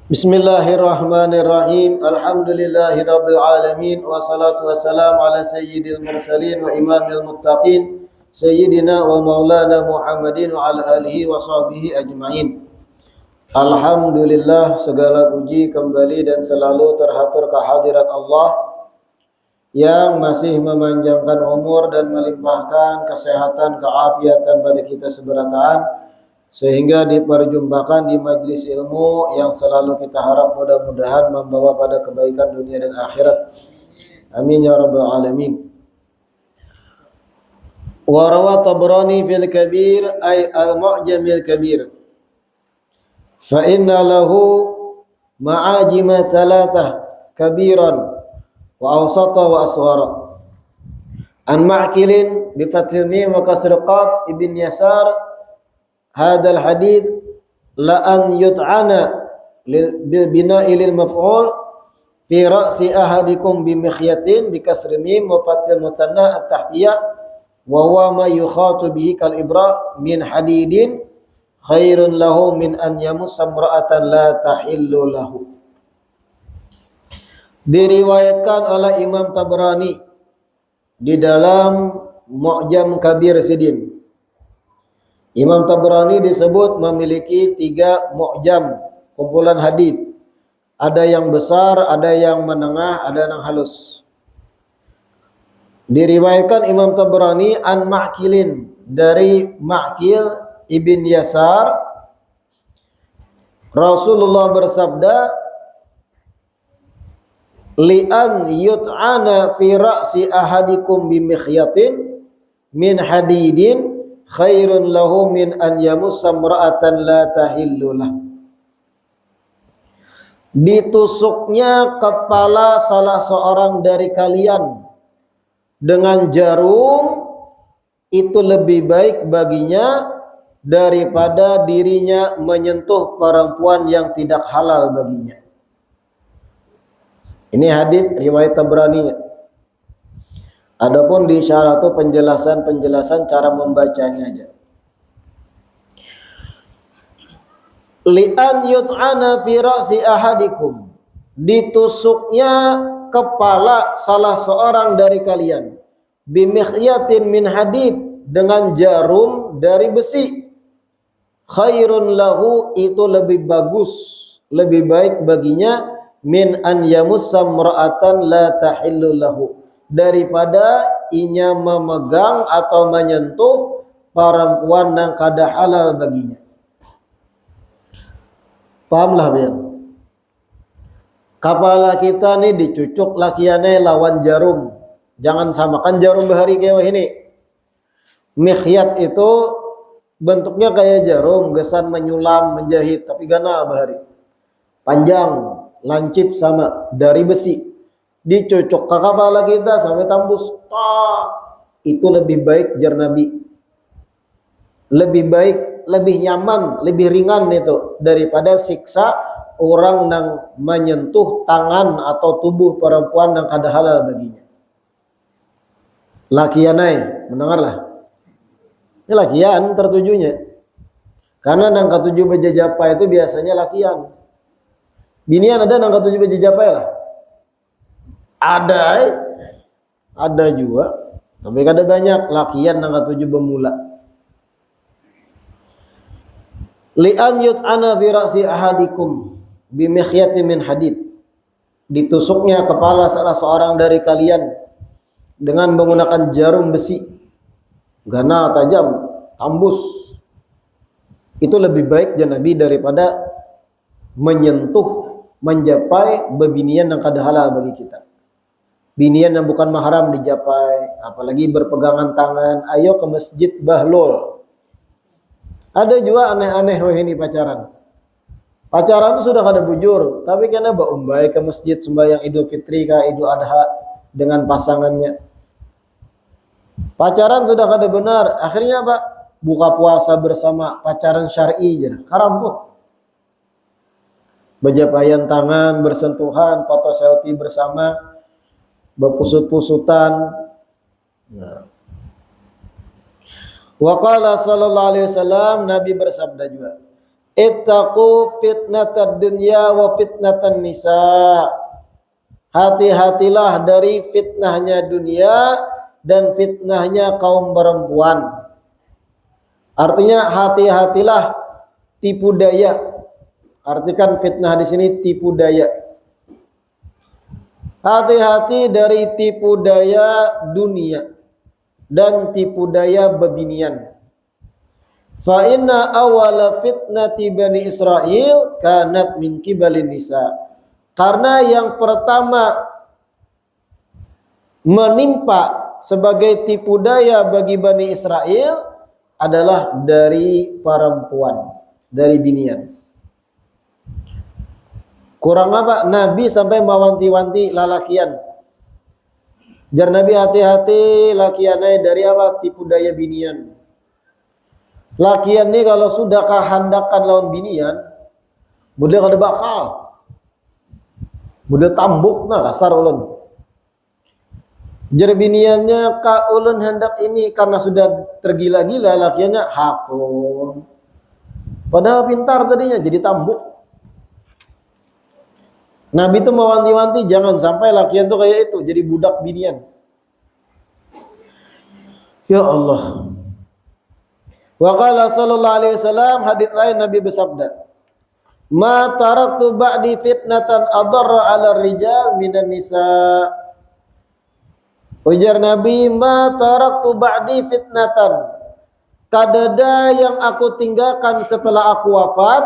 Bismillahirrahmanirrahim. Alhamdulillahirabbil alamin wassalatu wassalamu ala sayyidil mursalin wa imamil muttaqin sayyidina wa maulana Muhammadin wa ala alihi wa sahbihi ajmain. Alhamdulillah, segala puji kembali dan selalu terhatur kehadirat Allah yang masih memanjangkan umur dan melimpahkan kesehatan, keafiatan pada kita seberataan, sehingga diperjumpakan di majlis ilmu yang selalu kita harap mudah-mudahan membawa pada kebaikan dunia dan akhirat. Amin ya rabbal alamin. Wa rawa Tabrani fil Kabir ay al-Mu'jamil Kabir. Fa inna lahu ma'ajima thalathah kabiran wa awsata wa asghara. An Ma'kilin bi fathil mim wa kasr qaf ibn Yasar hadal hadith la an yut'ana bil bina'i lil maf'ul fi ra'si ahadikum bi mikhyatin bi kasri mim wa fathil muthanna at-tahtiyah wa huwa ma yukhatu bihi kal ibra min hadidin khairun lahu min an yamussa imra'atan la tahillu lahu. Diriwayatkan oleh Imam Tabrani di dalam Mu'jam Kabir Sidin. Imam Tabrani disebut memiliki 3 mu'jam, kumpulan hadits. Ada yang besar, ada yang menengah, ada yang halus. Diriwayatkan Imam Tabrani an Ma'kilin, dari Ma'kil ibn Yasar. Rasulullah bersabda, li'an yut'ana fi ra'si ahadikum bimikhyatin min hadidin khairun lahu min an yamussa imra'atan la tahillulah. Ditusuknya kepala salah seorang dari kalian dengan jarum itu lebih baik baginya daripada dirinya menyentuh perempuan yang tidak halal baginya. Ini hadis riwayat Tabrani. Adapun di syarah itu penjelasan cara membacanya aja. Li'an yut'ana fi ra'si ahadikum, ditusuknya kepala salah seorang dari kalian bimikhyatin min hadid, dengan jarum dari besi. Khairun lahu, itu lebih bagus, lebih baik baginya, min an yamussa imra'atan la tahillu lahu, daripada inya memegang atau menyentuh perempuan yang kada halal baginya. Pahamlah biar. Kepala kita nih dicucuk lakiannya lawan jarum. Jangan samakan jarum bahari kayak ini. Mikhyat itu bentuknya kayak jarum, gesan menyulam, menjahit, tapi gana bahari. Panjang, lancip sama, dari besi. Dicocok ke kepala kita sampai tembus. Itu lebih baik jar Nabi. Lebih baik, lebih nyaman, lebih ringan itu daripada siksa orang yang menyentuh tangan atau tubuh perempuan yang kada halal baginya. Lakianai, mendengarlah. Ini lakian tertujunya. Karena yang ketujuh bejajapa itu biasanya lakian. Binian ada yang ketujuh bejajapa ya lah. Ada juga, tapi kada banyak. Lakian yang ketujuh bermula. Li'an yut'ana fi ra'si ahadikum bimikhyatin min hadid, ditusuknya kepala salah seorang dari kalian dengan menggunakan jarum besi, gana tajam, tembus. Itu lebih baik Nabi daripada menyentuh, menjapai bebinian yang kada halal bagi kita. Binian yang bukan mahram dijapai, apalagi berpegangan tangan. Ayo ke masjid bahlul. Ada juga aneh-aneh ini pacaran. Pacaran itu sudah kada bujur, tapi kena baumbai ke masjid sembahyang Idul Fitri kah Idul Adha dengan pasangannya. Pacaran sudah kada benar, akhirnya apa? Buka puasa bersama, pacaran syar'i je. Karampuk. Bejapaian tangan, bersentuhan, foto selfie bersama, berpusut-pusutan. Nah. Wa qala sallallahu alaihi wasallam, Nabi bersabda juga, Ittaqu fitnatad dunya wa fitnatan nisa. Hati-hatilah dari fitnahnya dunia dan fitnahnya kaum perempuan. Artinya hati-hatilah tipu daya. Artikan fitnah di sini tipu daya. Hati-hati dari tipu daya dunia dan tipu daya bebinian. Fa inna awwala fitnati Bani Israil kanat min kibalin nisa. Karena yang pertama menimpa sebagai tipu daya bagi Bani Israel adalah dari perempuan, dari binian. Kurang apa? Nabi sampai mewanti-wanti lalakian. Jar Nabi hati-hati lakianai dari apa? Tipu daya binian. Lakian ini kalau sudah kehandakan lawan binian, budaya kada bakal. Budaya tambuk nah kasar ulun. Jar biniannya ka ulun hendak ini karena sudah tergila-gila lakiannya hakun. Padahal pintar tadinya jadi tambuk. Nabi itu mewanti-wanti jangan sampai lakian tuh kayak itu jadi budak binian. Ya Allah. Wa qala sallallahu alaihi wasallam, hadits lain Nabi bersabda, "Ma taraktu ba'di fitnatan adarra 'ala rijal minan nisa." Ujar Nabi, "Ma taraktu ba'di fitnatan." Kadada yang aku tinggalkan setelah aku wafat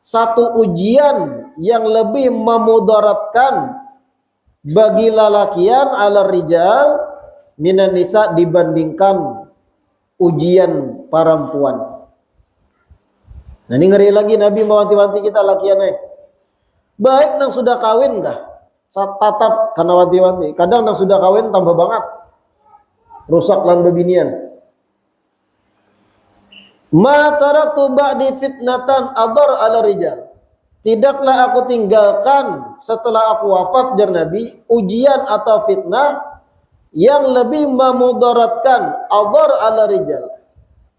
satu ujian yang lebih memudaratkan bagi lalakian 'ala rijal minan nisa dibandingkan ujian perempuan. Nah ini ngeri lagi Nabi mewanti-wanti kita lakiannya. Baik nang sudah kawin kah? Tatap karena wanti-wanti. Kadang nang sudah kawin tambah banget. Rusak lan bebinian. Ma taraktu ba'di fitnatan adar ala rijal. Tidaklah aku tinggalkan setelah aku wafat jar Nabi ujian atau fitnah yang lebih memudaratkan adar ala rijal,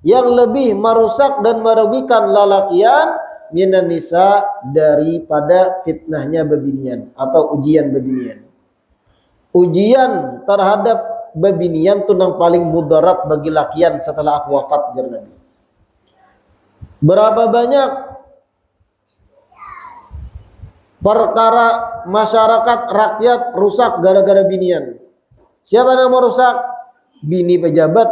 yang lebih merusak dan merugikan lalakian minan nisa daripada fitnahnya bebinian atau ujian bebinian. Ujian terhadap bebinian itu yang paling mudarat bagi lakian setelah aku wafat jar Nabi. Berapa banyak perkara masyarakat rakyat rusak gara-gara binian. Siapa yang mau rusak? Bini pejabat.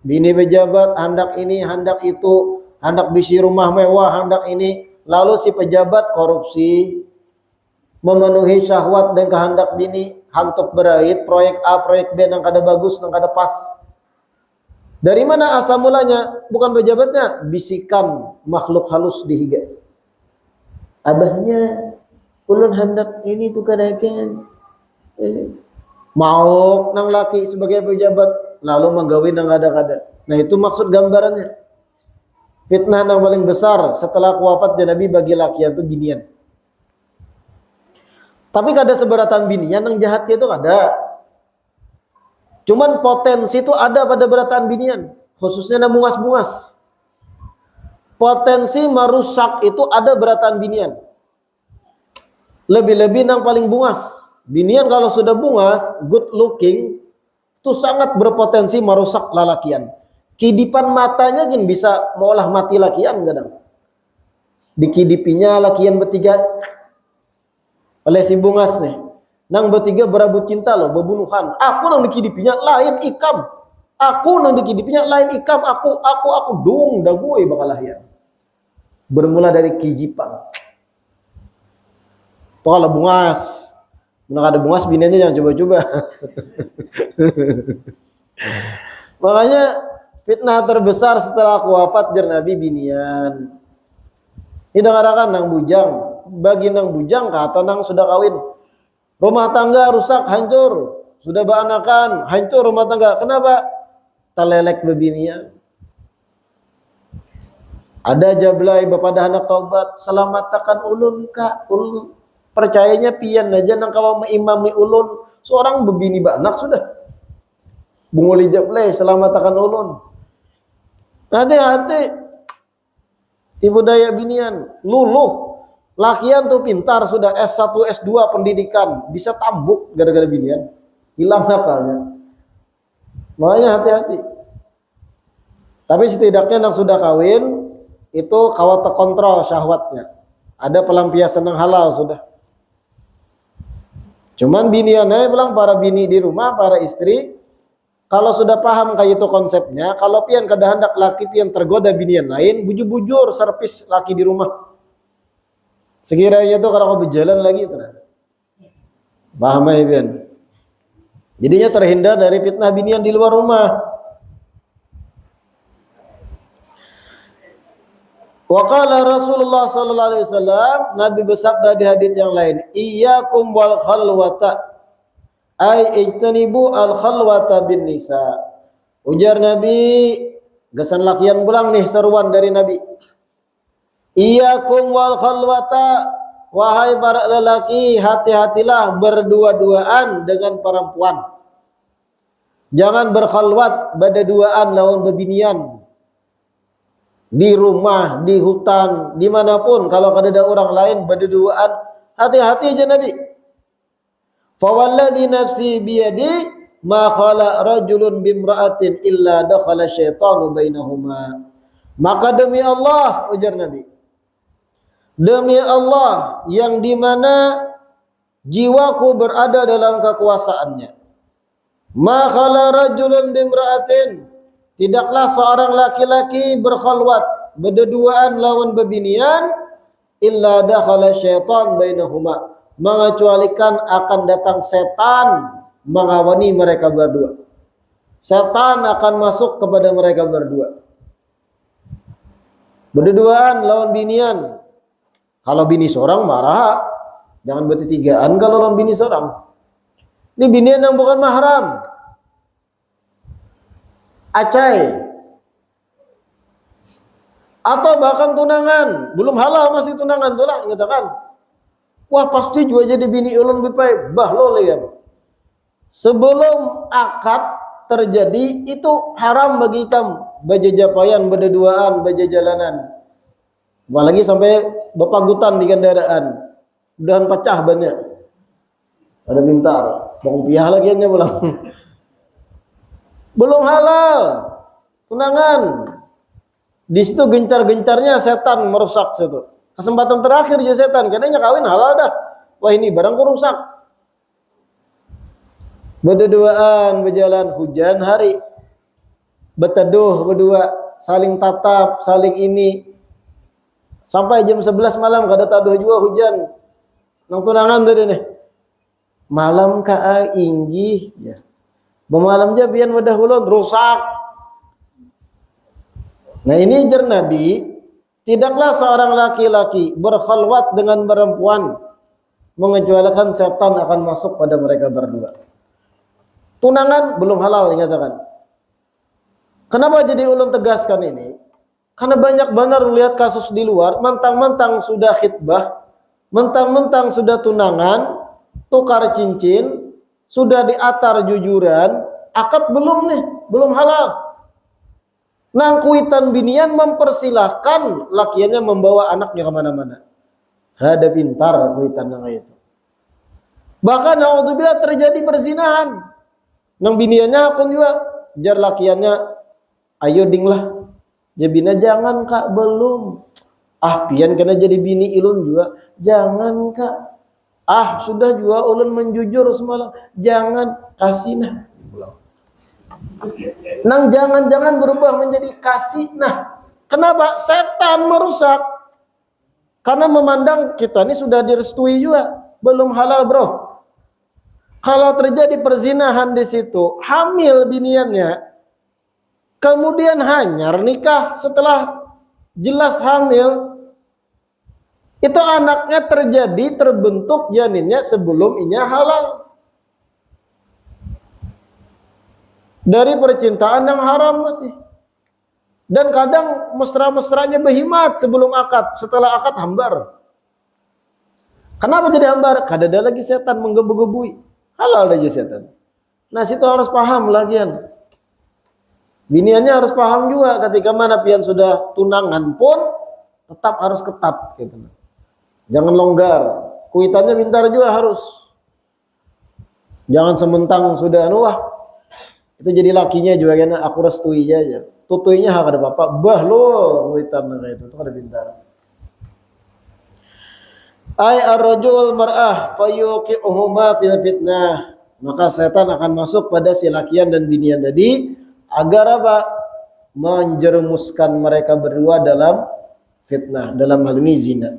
Bini pejabat hendak ini, hendak itu, hendak bisi rumah mewah, hendak ini. Lalu si pejabat korupsi, memenuhi syahwat dan kehendak bini, hantuk berait, proyek A, proyek B yang kada bagus, yang kada pas. Dari mana asal mulanya? Bukan pejabatnya, bisikan makhluk halus di higa. Abahnya, ulun hendak ini tuh kadakan. Mau nang laki sebagai pejabat lalu menggawin nang kada-kada. Nah itu maksud gambarannya. Fitnah yang paling besar setelah wafat Nabi bagi laki itu binian. Tapi kada seberatan binian yang jahat itu kada. Cuman potensi itu ada pada beratan binian, khususnya nang bungas-bungas. Potensi merusak itu ada beratan binian. Lebih-lebih nang paling bungas. Binian kalau sudah bungas, good looking, itu sangat berpotensi merusak lalakian. Kidipan matanya jin bisa mengolah mati lakian kadang. Dikidipinya lakian bertiga oleh si bungas nih. Nang bertiga berabut cinta loh, bebunuhan. Aku nang dikidipinya lain ikam. Aku nang dikidipinya lain ikam. Aku dong dagui bakal lahir. Bermula dari kijipan. Kalau bungas. Nah, ada bungas biniannya jangan coba-coba. Makanya fitnah terbesar setelah aku wafat jar Nabi binian. Ini dengarkan nang bujang, bagi nang bujang atau nang sudah kawin. Rumah tangga rusak, hancur. Sudah beranakan, hancur rumah tangga. Kenapa? Telelek bebinian. Ada jablay bapada anak taubat, selamatkan ulun kak, ulun percayanya pian aja nang kawa imami ulun seorang bebini banak sudah bunguli jablay selamatkan ulun. Hati-hati Tipu daya binian, luluh. Lakian tuh pintar, sudah S1, S2 pendidikan, bisa tambuk gara-gara binian. Hilang akalnya. Makanya hati-hati. Tapi setidaknya yang sudah kawin, itu kawat terkontrol syahwatnya. Ada pelampiasan yang halal sudah. Cuman biniannya bilang para bini di rumah, para istri, kalau sudah paham kayak itu konsepnya, kalau pian kada hendak laki pian tergoda binian lain, bujur-bujur servis laki di rumah. Sekiranya itu kalau kau berjalan lagi itu. Paham ya pian? Jadinya terhindar dari fitnah binian di luar rumah. Wa qala Rasulullah sallallahu alaihi wasallam, Nabi bersabda di hadits yang lain, iyyakum wal khalwata, ay ijtanibu al khalwata bin nisa. Ujar Nabi, gasan lakian pulang nih seruan dari Nabi. Iyyakum wal khalwata, wahai para lelaki, hati-hatilah berdua-duaan dengan perempuan. Jangan berkhalwat berdua-duaan lawan bebinian. Di rumah, di hutan, dimanapun, kalau ada orang lain berdua-duaan, hati-hati aja Nabi. Fawalladhi nafsi biyadi ma khala rajulun bimra'atin illa dakhala syaitanu bainahuma. Maka demi Allah, ujar Nabi, demi Allah yang dimana jiwaku berada dalam kekuasaannya, ma khala rajulun bimra'atin, tidaklah seorang laki-laki berkhalwat berduaan lawan bebinian illa dakhala syaitan bainahuma, mengecualikan akan datang setan mengawani mereka berdua. Setan akan masuk kepada mereka berdua. Berduaan lawan binian. Kalau bini seorang marah, jangan bertigaan kalau lawan bini seorang. Ini binian yang bukan mahram. Acai atau bahkan tunangan, belum halal masih tunangan tuh lah ngatakan, wah pasti juga jadi bini ulun bipai bah lo liam. Sebelum akad terjadi itu haram bagi kamu bajajapayan berduaan bajajalanan, apalagi sampai bepagutan di kendaraan, udahan pecah banyak, ada pintar bang piah lagi nya pulang. Belum halal tunangan, di situ gencar-gencarnya setan merusak situ. Kesempatan terakhir aja setan, karena kawin halal dah. Wah ini barangku rusak. Berduaan berjalan hujan hari, berteduh berdua, saling tatap, saling ini, sampai jam 11 malam kada taduh juga hujan. Nang tunangan tadi nih, malam ka inggih ya. Bemalam aja biar wadah ulun rusak. Nah ini jar Nabi, tidaklah seorang laki-laki berkhalwat dengan perempuan mengecualikan setan akan masuk pada mereka berdua. Tunangan belum halal dikatakan. Kenapa jadi ulun tegaskan ini? Karena banyak benar melihat kasus di luar, mentang-mentang sudah khitbah, mentang-mentang sudah tunangan, tukar cincin, sudah diatar jujuran, akad belum nih, belum halal. Nang kuitan binian mempersilahkan lakiannya membawa anaknya kemana-mana. Ada pintar kuitan nang itu. Bahkan naudzubillah terjadi perzinahan. Nang biniannya akun juga, jar lakiannya, ayo ding lah. Jabina jangan kak, belum. Ah pian kena jadi bini ilun juga, jangan kak. Ah sudah juga ulun menjujur semalam, jangan kasih nah. Nang jangan-jangan berubah menjadi kasih nah. Kenapa? Setan merusak. Karena memandang kita ini sudah direstui juga, belum halal bro. Kalau terjadi perzinahan di situ, hamil biniannya, kemudian hanyar nikah setelah jelas hamil, itu anaknya terbentuk janinnya sebelum inya halal. Dari percintaan yang haram masih. Dan kadang mesra-mesranya berhimat sebelum akad, setelah akad hambar. Kenapa jadi hambar? Kada ada lagi setan menggebu-gebui. Halal aja setan. Nah situ harus paham lagian. Biniannya harus paham juga ketika mana pian sudah tunangan pun tetap harus ketat gitu. Jangan longgar. Kuitannya pintar juga harus. Jangan sementang sudah wah itu jadi lakinya juga kan aku restui aja. Tutuinya hak ada bapak, bah lo kuitan kayak itu ada pintar. Ai ar-rajul mar'ah fayuqi'uhuma fil fitnah. Maka setan akan masuk pada si lakian dan binian tadi agar apa? Menjerumuskan mereka berdua dalam fitnah, dalam hal ini zina.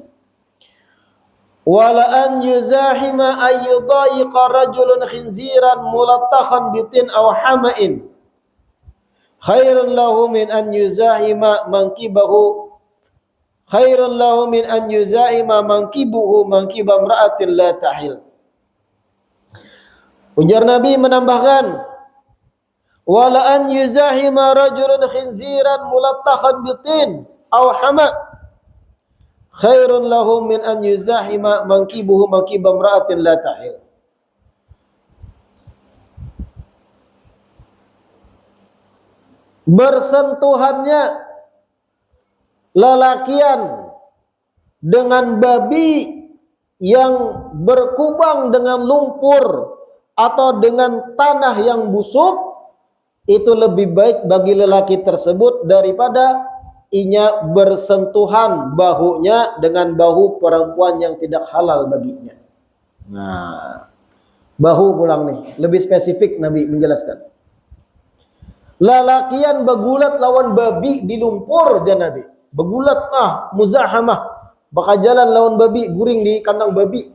Wala an yuzahima ayyudayqa rajulun khinziran mulattakhan bitin aw hama'in khairun lahu min an yuzahima mankibahu khairun lahu min an yuzahima mankibuhu mankiba imra'atin la tahil. Ujar Nabi menambahkan, wala an yuzahima rajulun khinziran mulattakhan bitin aw hama' khairun lahu min an yuzahima mankibuhu mankiba imra'atin la tahil. Bersentuhannya lelakian dengan babi yang berkubang dengan lumpur atau dengan tanah yang busuk itu lebih baik bagi lelaki tersebut daripada inya bersentuhan bahunya dengan bahu perempuan yang tidak halal baginya. Nah, bahu pulang nih, lebih spesifik Nabi menjelaskan. Lelakian begulat lawan babi di lumpur aja Nabi. Begulat muzahamah. Bakal jalan lawan babi, guring di kandang babi.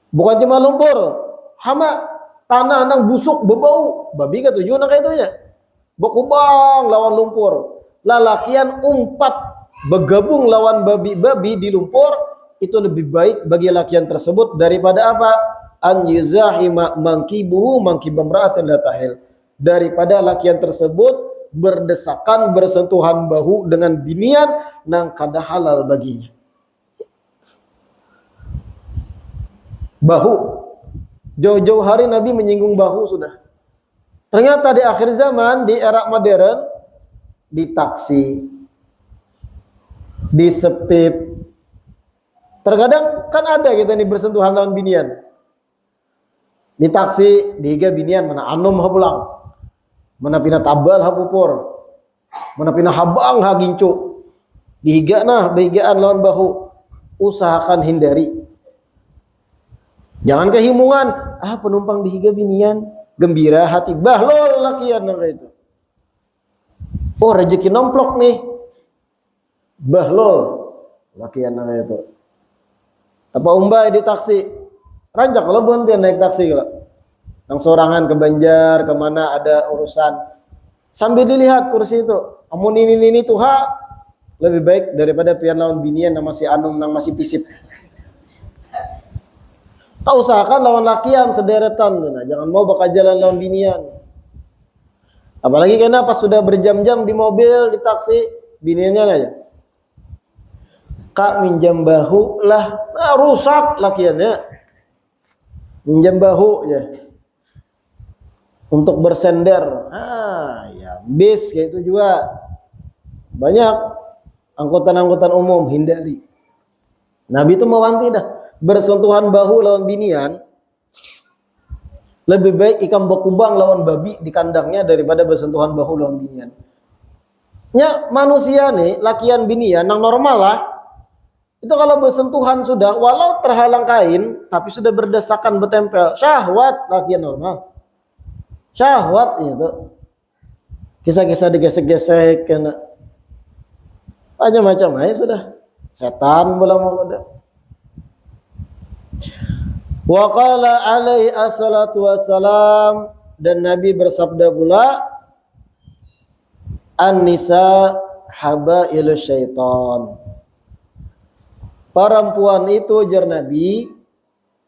Bukan cuma lumpur, hama tanah nang busuk bebau. Babi kan tujuan kayak itu ya. Berkubang lawan lumpur. Lalakian umpat bergabung lawan babi-babi di lumpur itu lebih baik bagi lakian tersebut daripada apa? An yuzahima mankibuhu mankibamra'atan la tahil. Daripada lakian tersebut berdesakan bersentuhan bahu dengan binian nang kada halal baginya. Bahu. Jauh-jauh hari Nabi menyinggung bahu sudah. Ternyata di akhir zaman, di era modern, di taksi, di sepit, terkadang kan ada kita nih bersentuhan lawan binian. Di taksi, dihiga binian, mana anom ha pulang, mana pina tabal ha pupur, mana pina habang ha gincu, dihiga nah behigaan lawan bahu. Usahakan hindari. Jangan kehimungan, penumpang dihiga binian, gembira hati, bahlol lakian nang itu. Oh rezeki nomplok nih, bahlol lakian nang itu. Apa umbai di taksi, ranjak kalau bukan dia naik taksi kalau, nang sorangan ke Banjar, kemana ada urusan, sambil dilihat kursi itu, amun ini tuh lebih baik daripada pian lawan binian nang masih anum nang masih pisip. Kau usahakan lawan lakian sederetan, nah, jangan mau bakal jalan lawan binian. Apalagi karena pas sudah berjam-jam di mobil, di taksi, biniannya aja. Kak minjam bahu lah, rusak lakiannya. Minjam bahu ya. Untuk bersender, ya bis kayak itu juga. Banyak angkutan-angkutan umum hindari. Nabi itu mewanti dah. Bersentuhan bahu lawan binian lebih baik ikan berkubang lawan babi di kandangnya daripada bersentuhan bahu lawan binian. Ya manusia nih lakian binian yang normal lah itu kalau bersentuhan sudah walau terhalang kain tapi sudah berdesakan bertempel syahwat lakian normal syahwat itu kisah-kisah digesek-gesek kena macam-macam aja sudah setan bola mau udah. Wa qala alaihi assalatu wassalam, dan Nabi bersabda pula, an-nisa habailu syaitan. Perempuan itu jar Nabi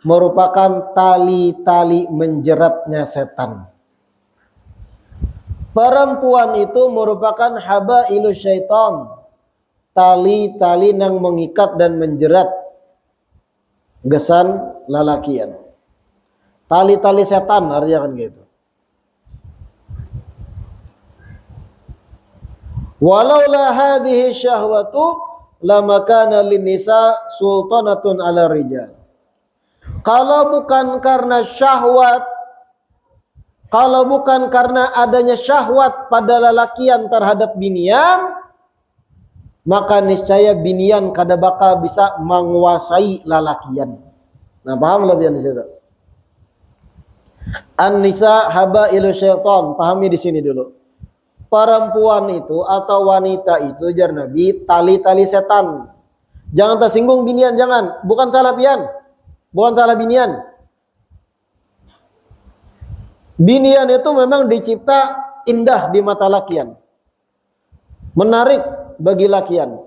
merupakan tali-tali menjeratnya setan. Perempuan itu merupakan habailu syaitan, tali-tali yang mengikat dan menjerat gesan lalakian. Tali-tali setan artinya kan gitu. Walaula hadhihi syahwatu lama kana linnisa sultanatun ala rijal. Kalau bukan karena syahwat, kalau bukan karena adanya syahwat pada lelakian terhadap binian, maka niscaya binian kada bakal bisa menguasai lelakian. Nah, paham lebih di situ. An-nisa habailu syaitan, pahami di sini dulu. Perempuan itu atau wanita itu jar Nabi tali-tali setan. Jangan tersinggung binian, jangan. Bukan salah pian. Bukan salah binian. Binian itu memang dicipta indah di mata lakian. Menarik bagi lakian.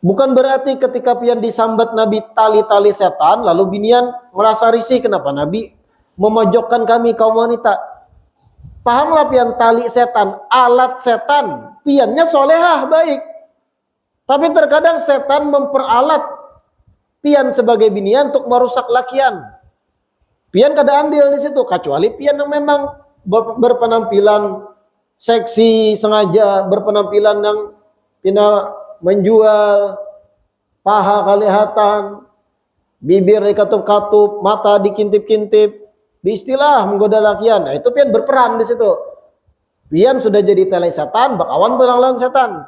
Bukan berarti ketika pian disambat Nabi tali-tali setan, lalu binian merasa risih. Kenapa Nabi memojokkan kami kaum wanita? Pahamlah pian tali setan, alat setan. Piannya solehah, baik. Tapi terkadang setan memperalat pian sebagai binian untuk merusak lakian. Pian kada andil di situ, kecuali pian yang memang berpenampilan seksi sengaja, berpenampilan yang pina menjual, paha kelihatan, bibir dikatup-katup, mata dikintip-kintip, diistilah menggoda lakian. Nah, itu pian berperan di situ. Pian sudah jadi tali setan, bakawan berlawan setan.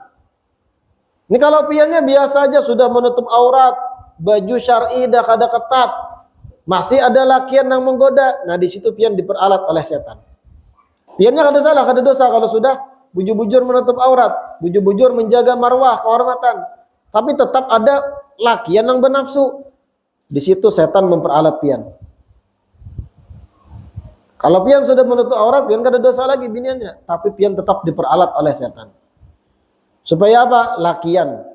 Ini kalau piannya biasa aja sudah menutup aurat, baju syar'i dah kada ketat, masih ada lakian yang menggoda. Nah, di situ pian diperalat oleh setan. Piannya kada salah, kada dosa kalau sudah bujur-bujur menutup aurat, bujur-bujur menjaga marwah, kehormatan. Tapi tetap ada lakian yang bernafsu. Di situ setan memperalat pian. Kalau pian sudah menutup aurat, pian kada dosa lagi biniannya, tapi pian tetap diperalat oleh setan. Supaya apa? Lakian.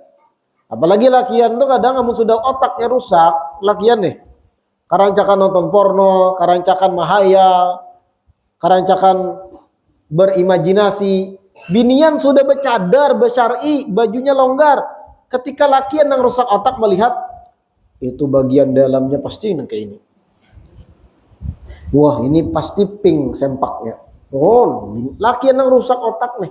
Apalagi lakian tuh kadang namun sudah otaknya rusak, lakian nih. Karancakan nonton porno, karancakan mahayal, karancakan berimajinasi. Binian sudah bercadar, bersyar'i, bajunya longgar. Ketika lakian yang rusak otak melihat, itu bagian dalamnya pasti kayak ini. Wah, ini pasti pink sempaknya. Oh, lakian yang rusak otak nih.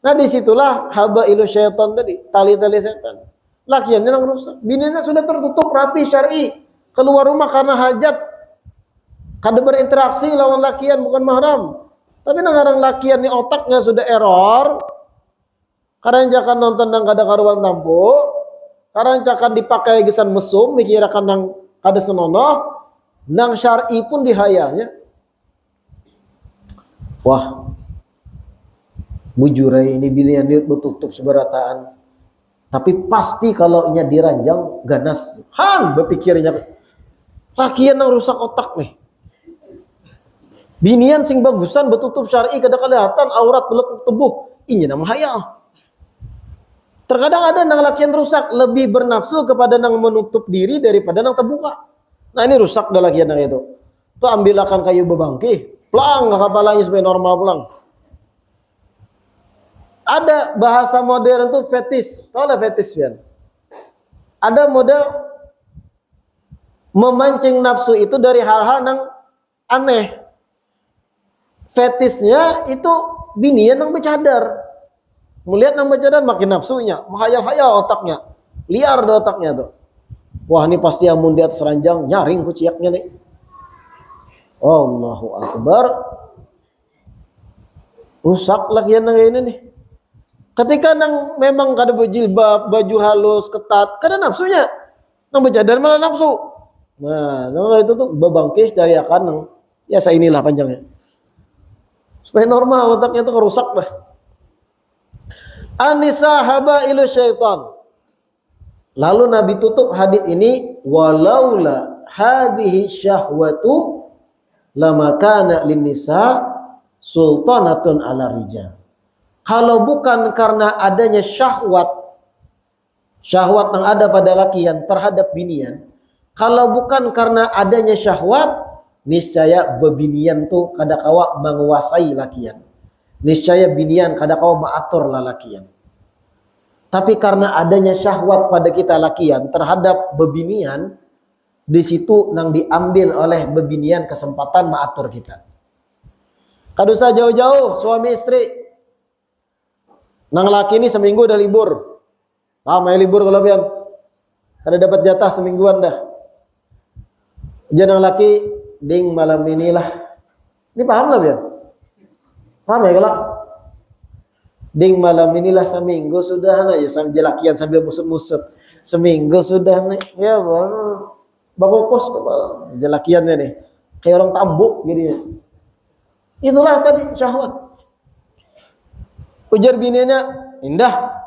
Nah, disitulah habailu syaitan tadi, tali-tali setan. Lakiannya yang rusak. Bininya sudah tertutup rapi syar'i, keluar rumah karena hajat, kada berinteraksi lawan lakian bukan mahram. Tapi nangarang lakian ni otaknya sudah error, karancakan nonton nang kada karuan tampu, karancakan dipakai gesan mesum, mikirakan nang kada senonoh, nang syar'i pun dihayanya. Wah, bujurai ini binian dia betutup seberataan. Tapi pasti kalau nya diranjang ganas. Han berpikirnya lakian yang rusak otak nih. Binian sing bagusan betutup syar'i kada kelihatan aurat belekuk tubuh. Ini nama hayal. Terkadang ada nang lakian rusak lebih bernafsu kepada nang menutup diri daripada nang terbuka. Nah, ini rusak dah lakian nang itu. Tuh ambilakan kayu bebangkih, plang kepalanya supaya normal pulang. Ada bahasa modern tuh fetis. Tahu lah fetis kan? Ada model memancing nafsu itu dari hal-hal yang aneh. Fetisnya itu binian yang bercadar. Melihat yang bercadar makin nafsunya, menghayal-hayal otaknya. Liar di otaknya tuh. Wah, ini pasti yang di atas ranjang nyaring kuciaknya nih. Allahu Akbar. Rusak lakian yang ini nih. Ketika nang memang kada berjilbab, baju halus, ketat, kada nafsunya. Nang bercadar malah nafsu. Nah, itu tuh bebangkis cari akan nang ya inilah panjangnya. Supaya normal otaknya tuh kerusak dah. An-nisa habailu syaitan. Lalu Nabi tutup hadis ini, walaula hadhihi syahwatu lama kana lin-nisa sultanatun ala rijal. Kalau bukan karena adanya syahwat yang ada pada lakian terhadap binian, kalau bukan karena adanya syahwat, niscaya bebinian tuh kada kawa menguasai lakian. Niscaya binian kada kawa mengatur lakian. Tapi karena adanya syahwat pada kita lakian terhadap bebinian, di situ nang diambil oleh bebinian kesempatan mengatur kita. Kada usah jauh-jauh suami istri. Nang laki ini seminggu udah libur. Lama libur kalau pian. Ada dapat jatah semingguan dah. Jangan laki ding malam inilah. Ini paham lah pian? Paham ya kalau? Ding malam inilah seminggu sudah ya sambil jelakian sambil musut-musut. Seminggu sudah nih. Ya bang. Bakokos kepala jelakiannya nih. Kayak orang tambuk gitu. Itulah tadi syahwat. Ujar bininya, indah.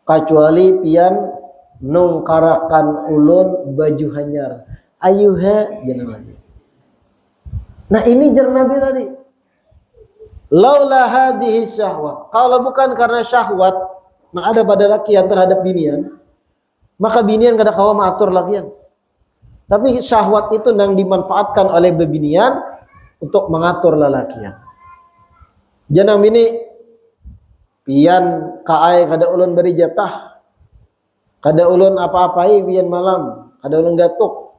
Kecuali pian nungkarakan ulun baju hanyar. Ayuha jangan lagi. Nah ini jar Nabi tadi. Laula hadhihi syahwat. Kalau bukan karena syahwat yang ada pada lakian terhadap binian, maka binian kada kawa mengatur lakian. Tapi syahwat itu yang dimanfaatkan oleh bebinian untuk mengatur lelakian. Jangan bini pian kaai kada ulun beri jatah. Kada ulun apa-apai pian malam, kada ulun gatuk.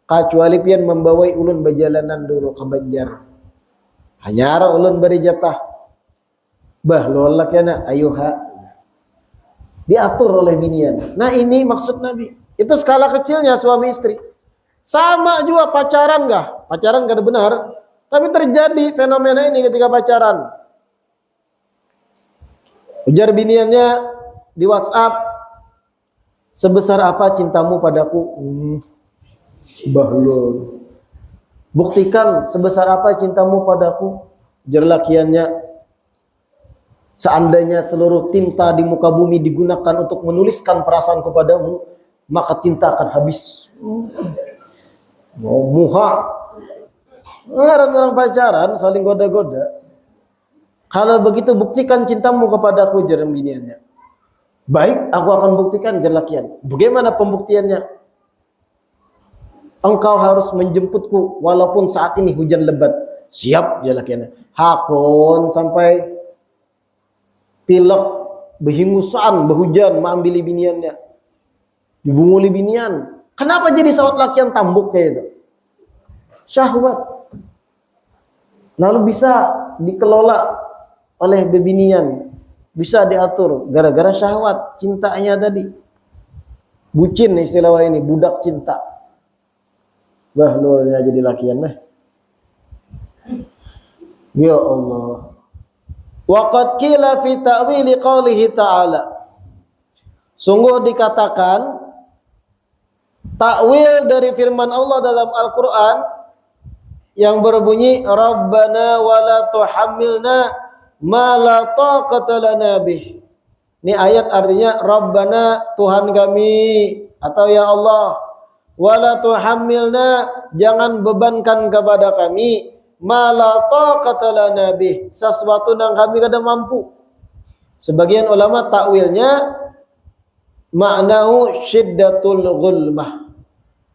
Kecuali pian membawai ulun berjalanan dulu ke Banjar. Hanya ulun beri jatah. Bah lo lakiana ayuha. Diatur oleh binian. Nah ini maksud Nabi. Itu skala kecilnya suami istri. Sama juga pacaran gak? Pacaran gak ada benar. Tapi terjadi fenomena ini ketika pacaran. Ujar biniannya di WhatsApp. Sebesar apa cintamu padaku? Bahlul. Buktikan sebesar apa cintamu padaku. Ujar lakiannya. Seandainya seluruh tinta di muka bumi digunakan untuk menuliskan perasaanku padamu, maka tinta akan habis. Muha. Orang pacaran saling goda-goda. Kalau begitu buktikan cintamu kepadaku, jaran biniannya. Baik, aku akan buktikan, jelakian. Bagaimana pembuktiannya? Engkau harus menjemputku walaupun saat ini hujan lebat. Siap, jelakiannya. Hakun sampai pilek, behingusan, behujan, mengambil biniannya. Dibunguli binian. Kenapa jadi sawat lakian tambuk kayak itu? Syahwat. Lalu bisa dikelola oleh bebinian. Bisa diatur. Gara-gara syahwat. Cintanya tadi. Bucin istilah ini. Budak cinta. Wah lu jadi lakian lah. Ya Allah. Waqad qila fi ta'wili qawlihi ta'ala. Sungguh dikatakan takwil dari firman Allah dalam Al-Quran yang berbunyi Rabbana wa la tuhammilna ma la taqata lana bih. Ini ayat artinya Rabbana Tuhan kami atau ya Allah wa la tuhammilna jangan bebankan kepada kami ma la taqata lana bih sesuatu yang kami kada mampu. Sebagian ulama takwilnya maknahu syiddatul ghulmah.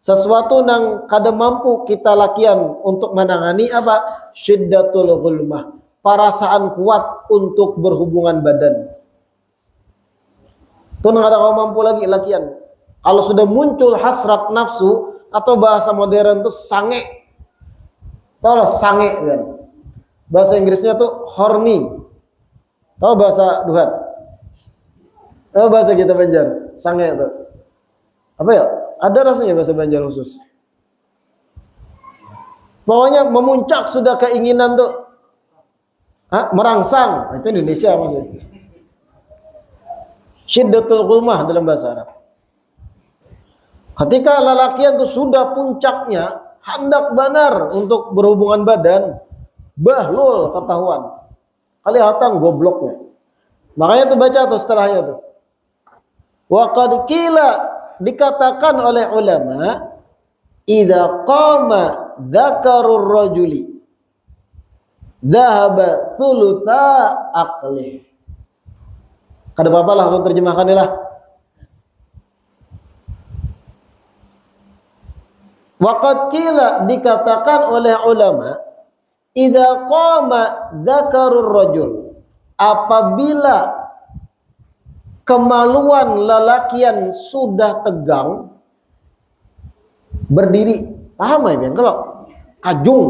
Sesuatu yang kada mampu kita lakian untuk menangani apa? Syiddatul ghulmah. Perasaan kuat untuk berhubungan badan. Itu yang kada mampu lagi lakian. Kalau sudah muncul hasrat nafsu atau bahasa modern itu sange. Tahu lah sange kan? Bahasa Inggrisnya tuh horny. Tahu bahasa Duhan? Tahu bahasa kita Banjar? Sange itu. Apa ya? Ada rasanya bahasa Banjar khusus. Pokoknya memuncak sudah keinginan tuh. Merangsang. Itu Indonesia maksudnya. Syiddatul ghulmah dalam bahasa Arab. Ketika lelakian itu sudah puncaknya, hendak benar untuk berhubungan badan, bahlul ketahuan. Kelihatan gobloknya. Makanya tuh baca tuh setelahnya tuh. Wa qad qila dikatakan oleh ulama idza qama dzakarur rajuli dhahaba thulutsa aqli. Kada apa-apa lah aku terjemahkan lah. Waqad qila dikatakan oleh ulama idza qama dzakarur rajul apabila kemaluan lelakian sudah tegang berdiri. Paham ya kalau kajung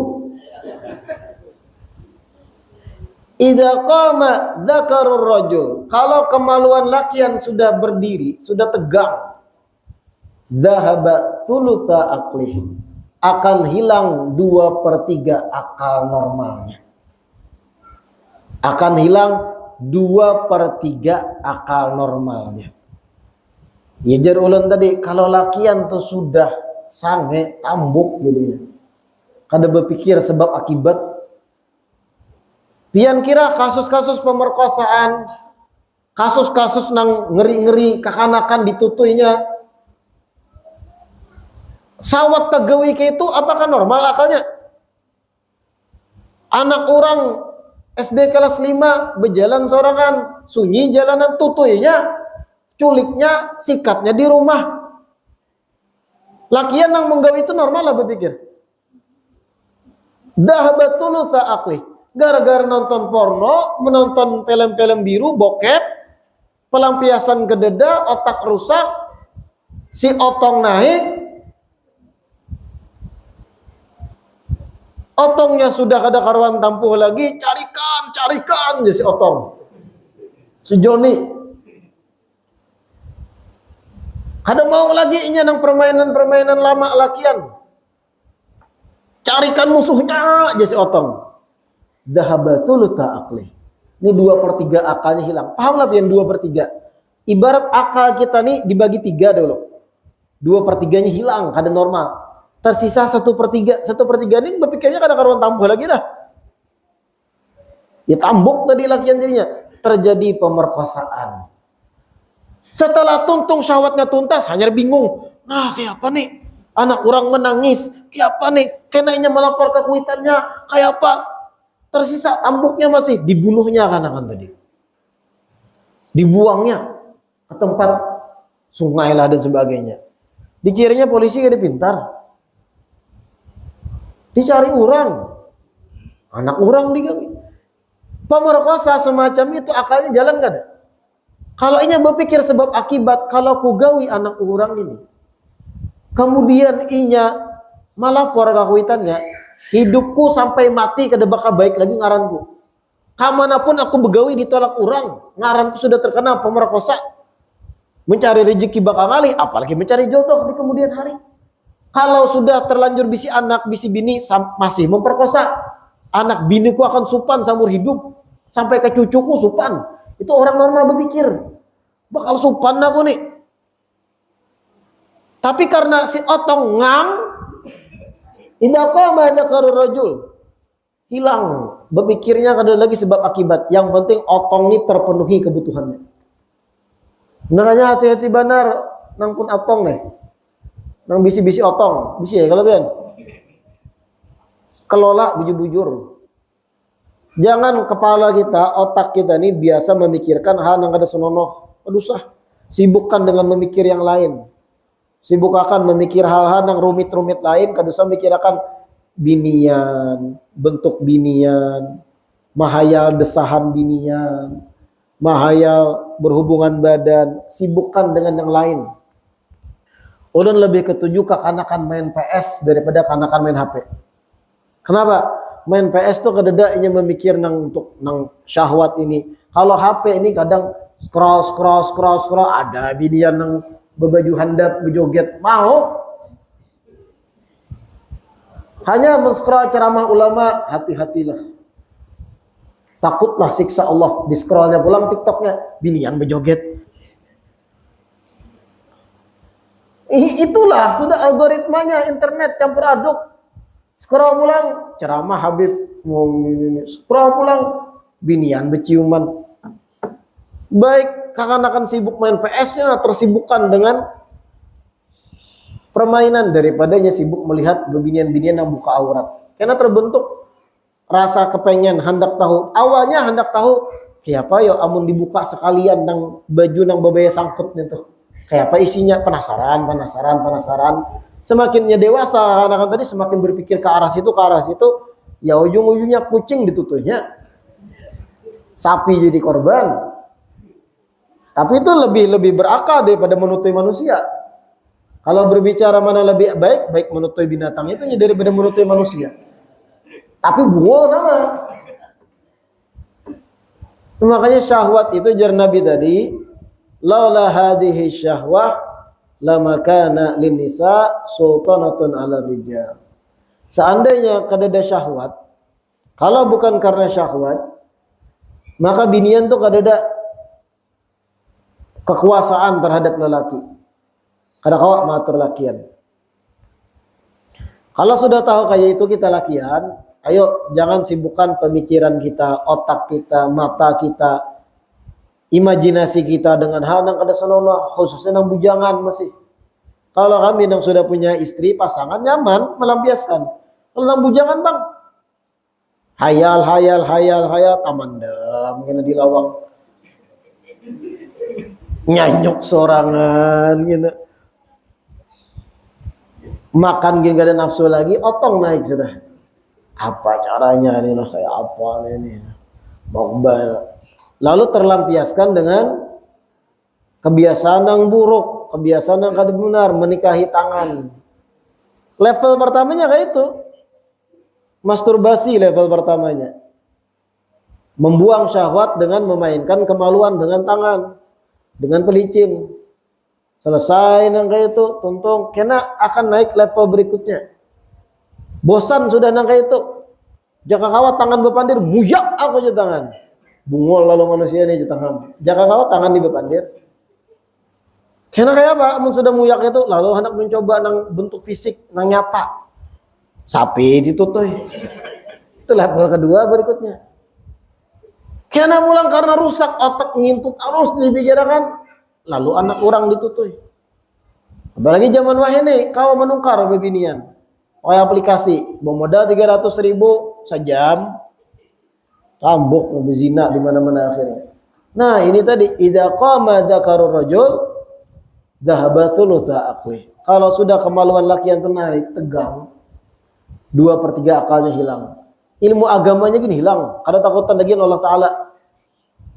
Idza qama dzakarur rajul, kalau kemaluan lakian sudah berdiri, sudah tegang, dzahaba thulutsa aqlihi, akan hilang 2/3 akal normalnya. Akan hilang 2/3 akal normalnya. Ya jar ulun tadi, kalau lakian tuh sudah sange tambuk jadinya. Kada berpikir sebab akibat. Pian kira kasus-kasus pemerkosaan, kasus-kasus nang ngeri-ngeri kekanakan ditutuinya, sawat tegawi ke itu apakah normal akalnya? Anak orang SD kelas 5 berjalan sorangan, sunyi jalanan tutuinya, culiknya, sikatnya di rumah. Lakian nang menggawi itu normal lah berpikir. Dahabatul aqli. Gara-gara nonton porno, menonton film-film biru, bokep, pelampiasan ke dada, otak rusak, si otong naik, otongnya sudah kada karuan tampuh lagi, carikan ya si otong, si Joni. Kada mau lagi inya nang permainan lama lakian, carikan musuhnya aja si otong. Dahabatul aqli. Ini 2/3 akalnya hilang. Pahamlah yang 2/3. Ibarat akal kita nih dibagi 3 dulu. 2/3-nya hilang, kada normal. Tersisa 1/3. 1/3 ini berpikirnya kada karuan tambuh lagi dah. Ya tambuk tadi lakian jadinya. Terjadi pemerkosaan. Setelah tuntung syahwatnya tuntas, hanya bingung. Nah, kayak apa nih? Anak orang menangis. Kayak apa nih? Kenainya melapor ke kuitannya. Kayak apa? Tersisa tambuknya masih, dibunuhnya kan tadi. Dibuangnya ke tempat sungai lah dan sebagainya. Dikiranya polisi kada pintar. Dicari orang. Anak orang digawi. Pemerkosa semacam itu akalnya jalan kada? Kalau inya berpikir sebab akibat, kalau ku gawi anak orang ini, kemudian inya melapor ke kuitannya, hidupku sampai mati kada bakal baik lagi ngaranku. Kamanapun aku begawi ditolak orang, ngaranku sudah terkena pemerkosa. Mencari rezeki bakal ngalih, apalagi mencari jodoh di kemudian hari. Kalau sudah terlanjur bisi anak, bisi bini masih memperkosa, anak biniku akan supan seumur hidup, sampai ke cucuku supan. Itu orang normal berpikir, bakal supan aku nih. Tapi karena si otong ngam, indah qama dzakarur rajul, hilang berpikirnya kada lagi sebab akibat. Yang penting otong ini terpenuhi kebutuhannya. Makanya hati-hati benar nang pun otong nih, nang bisi-bisi otong, bisi ya kalau ben. Kelola bujur-bujur. Jangan kepala kita, otak kita ini biasa memikirkan hal yang kada senonoh. Aduh sah, sibukkan dengan memikir yang lain. Sibuk akan memikir hal-hal yang rumit-rumit lain, kada usah mikirkan binian, bentuk binian, mahayal desahan binian, mahayal berhubungan badan, sibukkan dengan yang lain. Ulun lebih ketujuh kekanakan main PS daripada kanakan main HP. Kenapa? Main PS tuh kadang-kadang memikir untuk syahwat ini. Kalau HP ini kadang scroll ada binian yang berbaju handap berjoget mau. Hanya men-scroll ceramah ulama, hati-hatilah. Takutlah siksa Allah. Di scrollnya pulang TikToknya binian berjoget. Itulah sudah algoritmanya internet campur aduk. Scroll pulang ceramah Habib, scroll pulang binian berciuman. Baik kakan-kakan sibuk main PS-nya, tersibukkan dengan permainan daripadanya sibuk melihat binian-binian yang buka aurat. Karena terbentuk rasa kepengen, hendak tahu. Awalnya hendak tahu kayak apa yo amun dibuka sekalian nang baju nang babaya sangkutnya tuh. Kayak apa isinya, penasaran. Semakinnya dewasa anak-anak tadi semakin berpikir ke arah situ, ya ujung-ujungnya kucing ditutupnya, sapi jadi korban. Tapi itu lebih berakal daripada menutupi manusia. Kalau berbicara mana lebih baik menutupi binatang itu daripada menutupi manusia. Tapi bungo sama. Makanya syahwat itu jar Nabi tadi, laula hadhihi syahwah lama kana lin nisa sultanatun ala rijal. Seandainya kadada syahwat, kalau bukan karena syahwat, maka binian tuh kadada kekuasaan terhadap lelaki. Kada kawak matur lakian. Kalau sudah tahu kayak itu kita lakian, ayo jangan sibukkan pemikiran kita, otak kita, mata kita, imajinasi kita dengan hal yang kada senonoh, khususnya yang bujangan masih. Kalau kami yang sudah punya istri, pasangan nyaman melampiaskan. Kalau yang bujangan bang, hayal, tamandam, kena di lawang, nyanyuk sorangan, gitu. Makan gini gak ada nafsu lagi, otong naik sudah. Apa caranya ini lah, kayak apa ini? Mokbal. Lalu terlampiaskan dengan kebiasaan yang buruk, kebiasaan yang kada benar, menikahi tangan. Level pertamanya kayak itu. Masturbasi level pertamanya. Membuang syahwat dengan memainkan kemaluan dengan tangan, dengan pelicin. Selesai nang kayak itu, tuntung kena akan naik level berikutnya. Bosan sudah nang kayak itu. Jaka kawat tangan bepandir, muyak aku aja tangan. Bungol lalu manusia ini aja tangan. Jaka kawat tangan di bepandir. Kena kayak apa? Mun sudah muyak itu, lalu hendak mencoba nang bentuk fisik nang nyata. Sapi ditutup. Itu level kedua berikutnya. Kena pulang karena rusak otak ngintut arus dibicarakan. Lalu anak orang ditutui. Apalagi zaman wah ini, kau menungkar bebinian. Pakai aplikasi, bermodal 300.000 sejam, tambuk bezina di mana-mana akhirnya. Nah ini tadi, idza qama dzakarur rajul, dhahaba thulutsa aqwi. Kalau sudah kemaluan laki yang naik, tegang, 2/3 akalnya hilang. Ilmu agamanya gini hilang, kada takutan lagi Allah Ta'ala.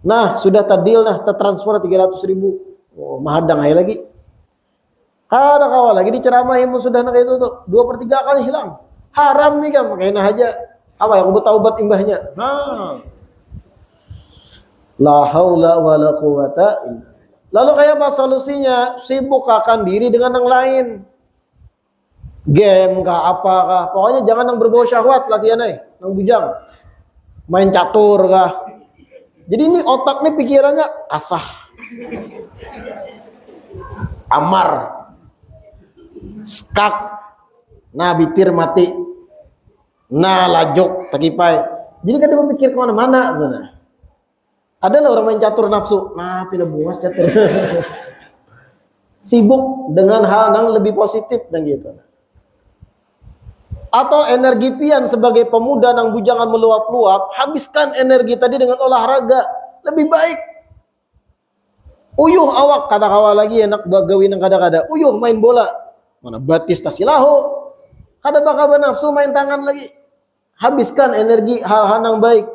Nah sudah tadil, nah tertransfer 300.000. Oh, mahadang aja lagi. Kada kawal lagi diceramahi sudah nak itu tuh 2/3 kali hilang. Haram nih kan makanya aja. Apa yang aku taubat imbahnya. Nah. La haula wala quwata illa. Lalu kayak apa solusinya? Sibukkan diri dengan yang lain. Game kah apakah? Pokoknya jangan yang berbau syahwat lakian yang bujang. Main catur kah. Jadi ini otak nih pikirannya asah. Amar skak nah bitir mati nah lajok takipai. Jadi kan dia berpikir kemana-mana sana. Ada lah orang main catur nafsu nah pindah bungas catur. Sibuk dengan hal yang lebih positif dan gitu. Atau energi pian sebagai pemuda yang bujangan meluap-luap, habiskan energi tadi dengan olahraga lebih baik. Uyuh awak kada kawal lagi enak gawin yang kada-kada. Uyuh main bola. Mana batis tasilahu. Kada bakal nafsu main tangan lagi. Habiskan energi hal-hal yang baik.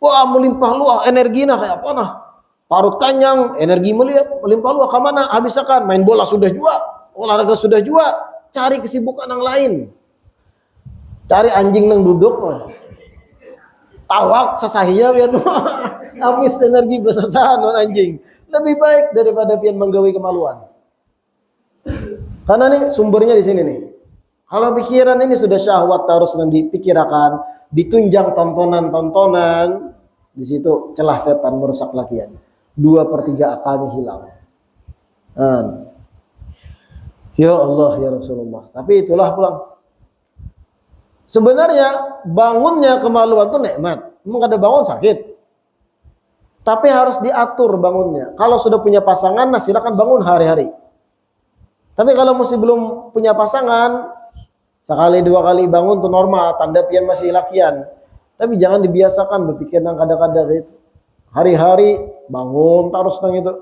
Wah melimpah luah energi nah kayak apa nah. Parut kanyang, energi melimpah luah ke mana? Habiskan main bola sudah jua, olahraga sudah jua. Cari kesibukan yang lain. Cari anjing yang duduk. Tawak sasahia biar habis energi besasahan non anjing. Lebih baik daripada pian menggawi kemaluan. Karena nih sumbernya di sini nih. Kalau pikiran ini sudah syahwat terus yang dipikirkan, ditunjang tontonan-tontonan, di situ celah setan merusak lakian. 2/3 akalnya hilang. Ya Allah ya Rasulullah. Tapi itulah pulang. Sebenarnya bangunnya kemaluan itu nikmat. Memang kada bangun sakit. Tapi harus diatur bangunnya. Kalau sudah punya pasangan, nah silakan bangun hari-hari. Tapi kalau masih belum punya pasangan, sekali 2 kali bangun tuh normal, tanda pian masih lakian. Tapi jangan dibiasakan berpikir yang kada-kada itu. Hari-hari bangun terus nang itu.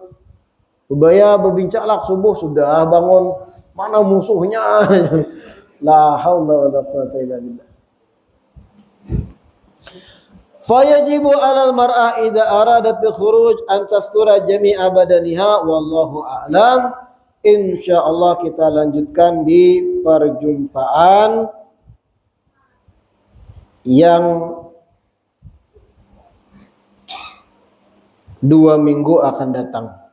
Bebaya berbincang subuh sudah bangun, mana musuhnya? La haula wala quwwata illa billah. Fayajibu 'alal mar'a idza aradat al-khuruj an tastura jami'a badaniha wallahu a'lam. Insyaallah kita lanjutkan di perjumpaan yang 2 minggu akan datang.